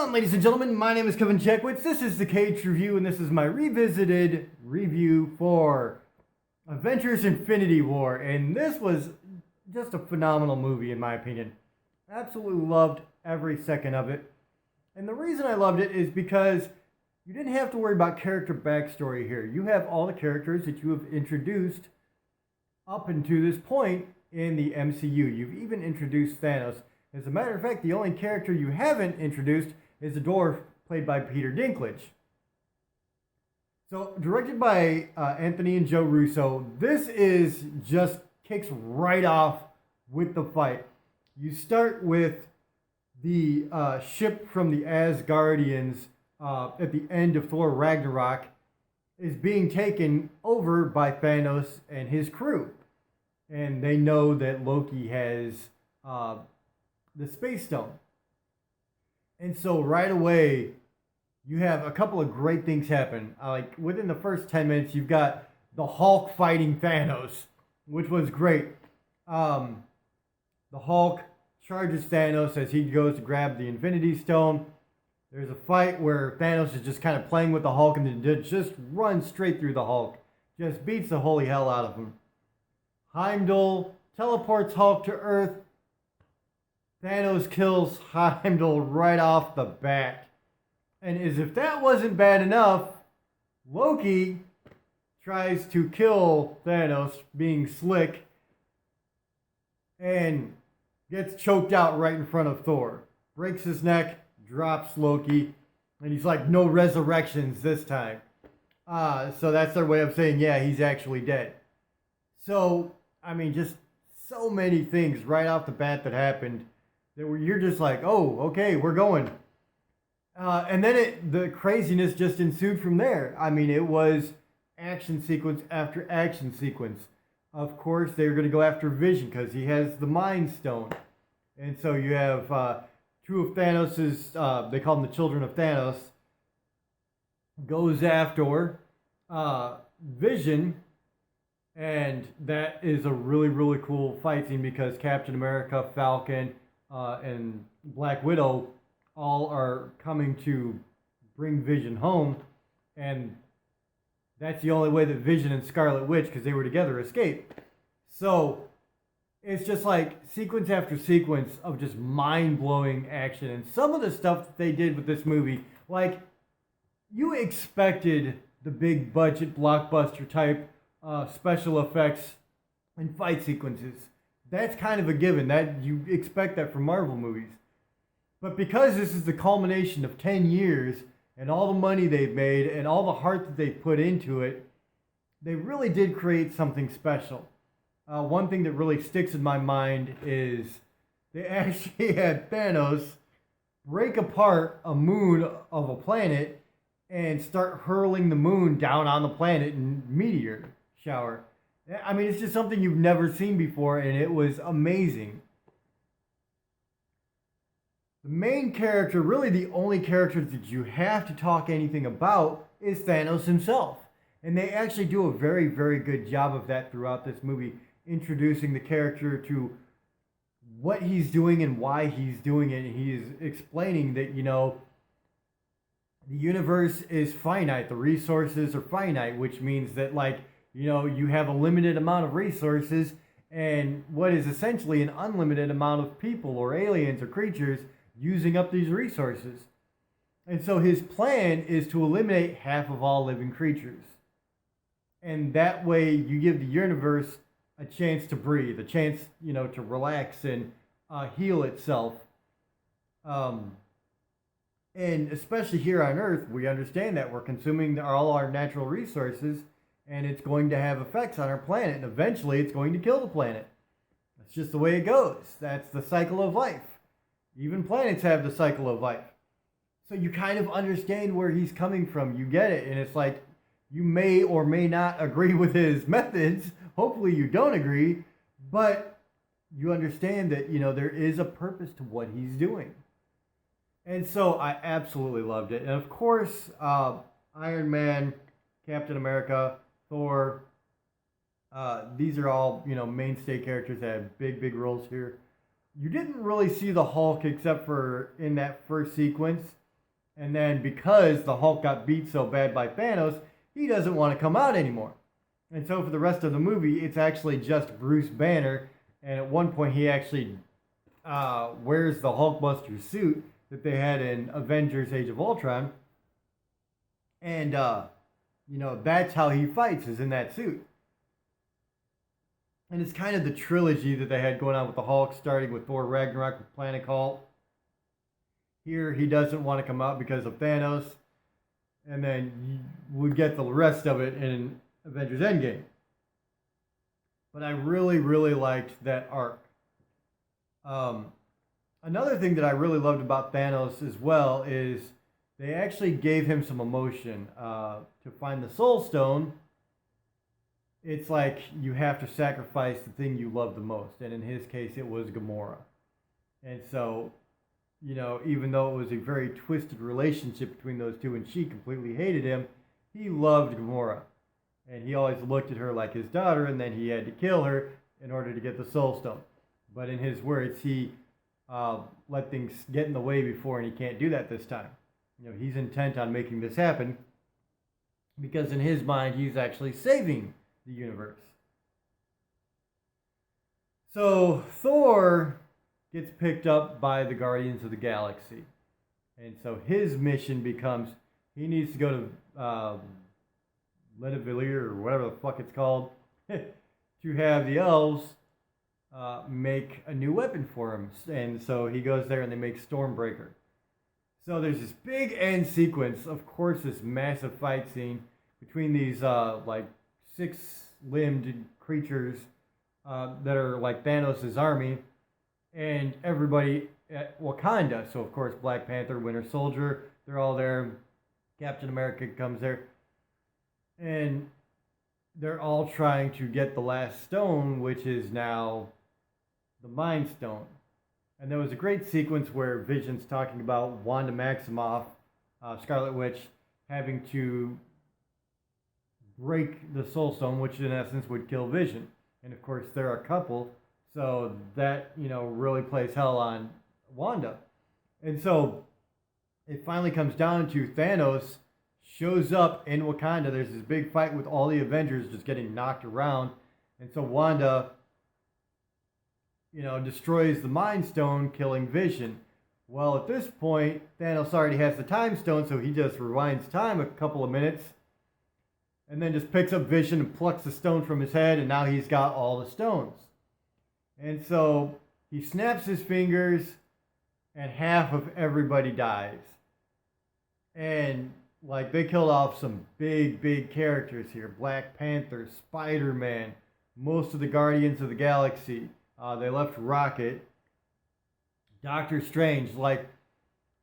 on, ladies and gentlemen? My name is Kevin Checkwitz. This is the Kaged Review, and this is my revisited review for Avengers Infinity War. And this was just a phenomenal movie, in my opinion. Absolutely loved every second of it. And the reason I loved it is because you didn't have to worry about character backstory here. You have all the characters that you have introduced up until this point in the MCU. You've even introduced Thanos. As a matter of fact, the only character you haven't introduced is the dwarf played by Peter Dinklage. So, directed by Anthony and Joe Russo, this is just kicks right off with the fight. You start with the ship from the Asgardians at the end of Thor Ragnarok is being taken over by Thanos and his crew. And they know that Loki has the Space Stone. And so right away, you have a couple of great things happen. Like within the first 10 minutes, you've got the Hulk fighting Thanos, which was great. The Hulk charges Thanos as he goes to grab the Infinity Stone. There's a fight where Thanos is just kind of playing with the Hulk and then just runs straight through the Hulk. Just beats the holy hell out of him. Heimdall teleports Hulk to Earth. Thanos kills Heimdall right off the bat. And as if that wasn't bad enough, Loki tries to kill Thanos, being slick, and gets choked out right in front of Thor. Breaks his neck, drops Loki, and he's like, no resurrections this time. So that's their way of saying, yeah, he's actually dead. So, I mean, just so many things right off the bat that happened that you're just like, oh, okay, we're going. And then the craziness just ensued from there. I mean, it was action sequence after action sequence. Of course, they were going to go after Vision because he has the Mind Stone. And so you have two of Thanos's, they call them the Children of Thanos, goes after Vision. And that is a really, really cool fight scene because Captain America, Falcon, and Black Widow all are coming to bring Vision home. And that's the only way that Vision and Scarlet Witch, because they were together, escape. So it's just like sequence after sequence of just mind-blowing action. And some of the stuff that they did with this movie, like you expected the big budget blockbuster type special effects and fight sequences. That's kind of a given. That you expect that from Marvel movies. But because this is the culmination of 10 years and all the money they've made and all the heart that they put into it, they really did create something special. One thing that really sticks in my mind is they actually had Thanos break apart a moon of a planet and start hurling the moon down on the planet in meteor shower. I mean, it's just something you've never seen before, and it was amazing. The main character, really the only character that you have to talk anything about, is Thanos himself. And they actually do a very, very good job of that throughout this movie, introducing the character to what he's doing and why he's doing it. And he's explaining that, you know, the universe is finite. The resources are finite, which means that, like, you know, you have a limited amount of resources and what is essentially an unlimited amount of people or aliens or creatures using up these resources. And so his plan is to eliminate half of all living creatures. And that way you give the universe a chance to breathe, a chance, you know, to relax and heal itself. And especially here on Earth, we understand that we're consuming all our natural resources, and it's going to have effects on our planet, and eventually it's going to kill the planet. That's just the way it goes. That's the cycle of life. Even planets have the cycle of life. So you kind of understand where he's coming from. You get it. And it's like, you may or may not agree with his methods. Hopefully you don't agree. But you understand that, you know, there is a purpose to what he's doing. And so I absolutely loved it. And of course, Iron Man, Captain America, Thor, these are all, you know, mainstay characters that have big, big roles here. You didn't really see the Hulk except for in that first sequence. And then because the Hulk got beat so bad by Thanos, he doesn't want to come out anymore. And so for the rest of the movie, it's actually just Bruce Banner. And at one point, he actually wears the Hulkbuster suit that they had in Avengers Age of Ultron. And, that's how he fights, is in that suit. And it's kind of the trilogy that they had going on with the Hulk, starting with Thor Ragnarok with Planet Hulk. Here, he doesn't want to come out because of Thanos. And then we get the rest of it in Avengers Endgame. But I really, really liked that arc. Another thing that I really loved about Thanos as well is they actually gave him some emotion. To find the Soul Stone, it's like you have to sacrifice the thing you love the most. And in his case, it was Gamora. And so, even though it was a very twisted relationship between those two and she completely hated him, he loved Gamora. And he always looked at her like his daughter, and then he had to kill her in order to get the Soul Stone. But in his words, he let things get in the way before, and he can't do that this time. He's intent on making this happen because in his mind, he's actually saving the universe. So Thor gets picked up by the Guardians of the Galaxy. And so his mission becomes he needs to go to Ledavalier or whatever the fuck it's called to have the elves make a new weapon for him. And so he goes there and they make Stormbreaker. So there's this big end sequence, of course, this massive fight scene between these like six-limbed creatures that are like Thanos' army and everybody at Wakanda. So of course Black Panther, Winter Soldier, they're all there. Captain America comes there. And they're all trying to get the last stone, which is now the Mind Stone. And there was a great sequence where Vision's talking about Wanda Maximoff, Scarlet Witch, having to break the Soul Stone, which in essence would kill Vision. And of course, they're a couple, so that, really plays hell on Wanda. And so it finally comes down to Thanos shows up in Wakanda. There's this big fight with all the Avengers just getting knocked around. And so Wanda, destroys the Mind Stone, killing Vision. Well, at this point, Thanos already has the Time Stone, so he just rewinds time a couple of minutes and then just picks up Vision and plucks the stone from his head, and now he's got all the stones. And so he snaps his fingers, and half of everybody dies. And they killed off some big characters here. Black Panther, Spider-Man, most of the Guardians of the Galaxy. They left Rocket. Doctor Strange.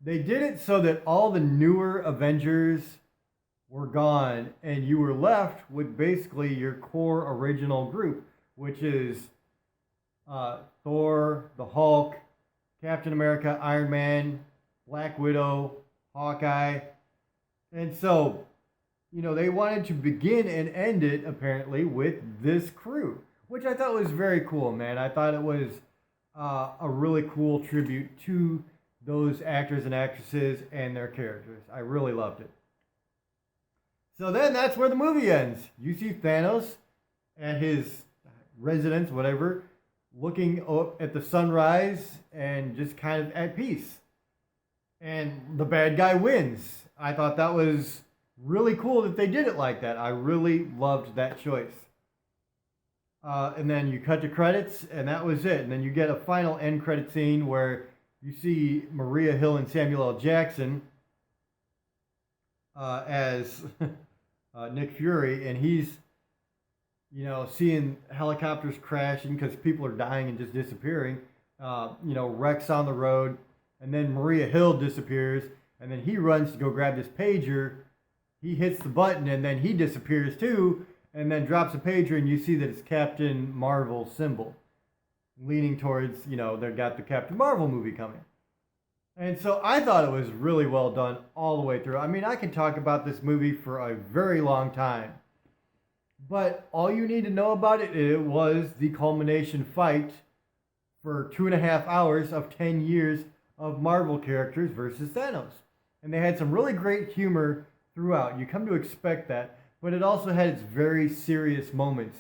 They did it so that all the newer Avengers were gone, and you were left with basically your core original group, which is Thor, the Hulk, Captain America, Iron Man, Black Widow, Hawkeye. And so, they wanted to begin and end it, apparently, with this crew, which I thought was very cool, man. I thought it was a really cool tribute to those actors and actresses and their characters. I really loved it. So then that's where the movie ends. You see Thanos at his residence, whatever, looking up at the sunrise and just kind of at peace. And the bad guy wins. I thought that was really cool that they did it like that. I really loved that choice. And then you cut to credits, and that was it. And then you get a final end credit scene where you see Maria Hill and Samuel L. Jackson as Nick Fury, and he's, seeing helicopters crashing because people are dying and just disappearing. Wrecks on the road, and then Maria Hill disappears, and then he runs to go grab this pager. He hits the button, and then he disappears too, and then drops a pager, and you see that it's Captain Marvel symbol, leaning towards, they've got the Captain Marvel movie coming. And so I thought it was really well done all the way through. I mean, I could talk about this movie for a very long time. But all you need to know about it, it was the culmination fight for 2.5 hours of 10 years of Marvel characters versus Thanos. and they had some really great humor throughout. You come to expect that, but it also had its very serious moments,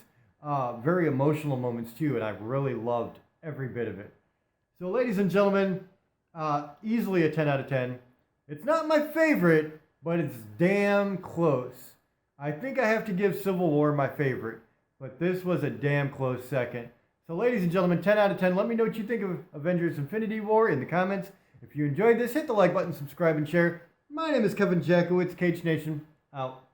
very emotional moments too, and I really loved every bit of it. So, ladies and gentlemen, easily a 10 out of 10. It's not my favorite, but it's damn close. I think I have to give Civil War my favorite, but this was a damn close second. So, ladies and gentlemen, 10 out of 10. Let me know what you think of Avengers Infinity War in the comments. If you enjoyed this, hit the like button, subscribe, and share. My name is Kevin Jackowitz, Kaged Nation, out.